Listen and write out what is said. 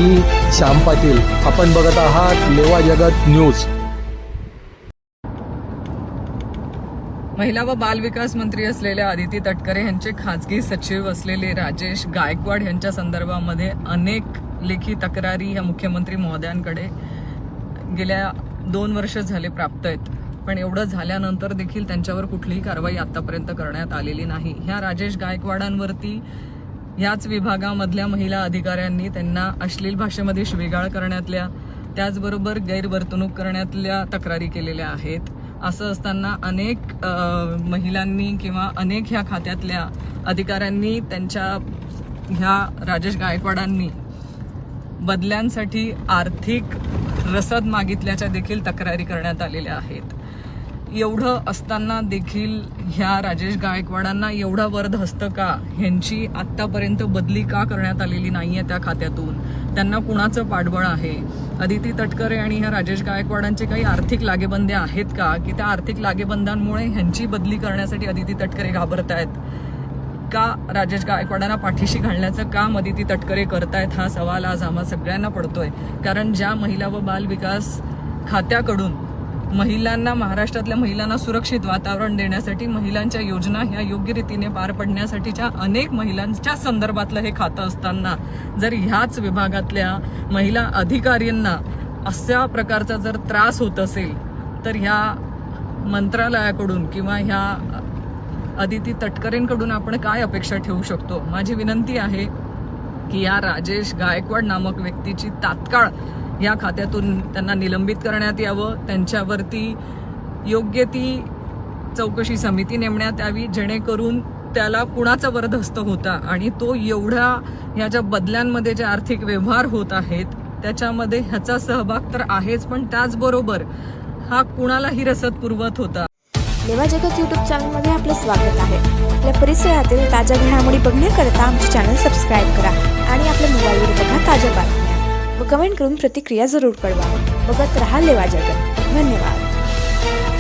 मी श्याम पाटील. आपण बघत आहात लेवा जगत न्यूज. महिला व बाल विकास मंत्री असलेल्या आदिती तटकरे यांचे खाजगी सचिव असलेले राजेश गायकवाड यांच्या संदर्भामध्ये अनेक लेखी तक्रारी ह्या मुख्यमंत्री महोदयांकडे गेल्या 2 वर्ष झाले प्राप्त आहेत. पण एवढं झाल्यानंतर देखील त्यांच्यावर कुठलीही कारवाई आतापर्यंत करण्यात आलेली नाही. ह्या राजेश गायकवाडांवरती याच विभागामधल्या महिला अधिकाऱ्यांनी त्यांना अश्लील भाषेमध्ये शिवीगाळ करण्यातल्या, त्याचबरोबर गैरवर्तणूक करण्यातल्या तक्रारी केलेल्या आहेत. असं असताना अनेक महिलांनी किंवा अनेक ह्या खात्यातल्या अधिकाऱ्यांनी त्यांच्या ह्या राजेश गायकवाडांनी बदल्यांसाठी आर्थिक रसद मागितल्याच्या देखील तक्रारी करण्यात आलेल्या आहेत. एवढं असताना देखील ह्या राजेश गायकवाडांना एवढा वरदहस्त का, ह्यांची आत्तापर्यंत बदली का करण्यात आलेली नाहीये त्या खात्यातून? त्यांना कुणाचं पाठबळ आहे? आदिती तटकरे आणि ह्या राजेश गायकवाडांचे काही आर्थिक लागेबंदे आहेत का, की त्या आर्थिक लागेबंदांमुळे ह्यांची बदली करण्यासाठी आदिती तटकरे घाबरतायत का? राजेश गायकवाडांना पाठीशी घालण्याचं काम आदिती तटकरे करतायत? हा सवाल आज आम्हा सगळ्यांना पडतोय. कारण ज्या महिला व बाल विकास खात्याकडून महिलांना, महाराष्ट्रातल्या महिलांना सुरक्षित वातावरण देण्यासाठी, महिलांच्या योजना ह्या योग्य रीतीने पार पडण्यासाठीच्या अनेक महिलांच्या संदर्भातलं हे खातं असताना जर ह्याच विभागातल्या महिला अधिकाऱ्यांना अशा प्रकारचा जर त्रास होत असेल तर ह्या मंत्रालयाकडून किंवा ह्या आदिती तटकरेंकडून आपण काय अपेक्षा ठेवू शकतो? माझी विनंती आहे की या राजेश गायकवाड नामक व्यक्तीची तात्काळ या खात्यातून त्यांना निलंबित करण्यात यावं. त्यांच्यावरती योग्य ती चौकशी समिती नेमण्यात यावी, जेणेकरून त्याला कुणाचा वरदहस्त होता आणि तो एवढा ह्या ज्या बदल्यांमध्ये जे आर्थिक व्यवहार होत आहेत त्याच्यामध्ये ह्याचा सहभाग तर आहेच, पण त्याचबरोबर हा कुणालाही रसद पुरवत होता. लेवा जगत यूट्यूब चॅनलमध्ये आपलं स्वागत आहे. आपल्या परिसरातील ताज्या घडामोडी बघण्याकरता आमचे चॅनल सबस्क्राईब करा आणि आपल्या मोबाईलवर बघा ताज्या बातम्या व कमेंट करून प्रतिक्रिया जरूर कळवा. बघत रहा लेवा जगत. धन्यवाद.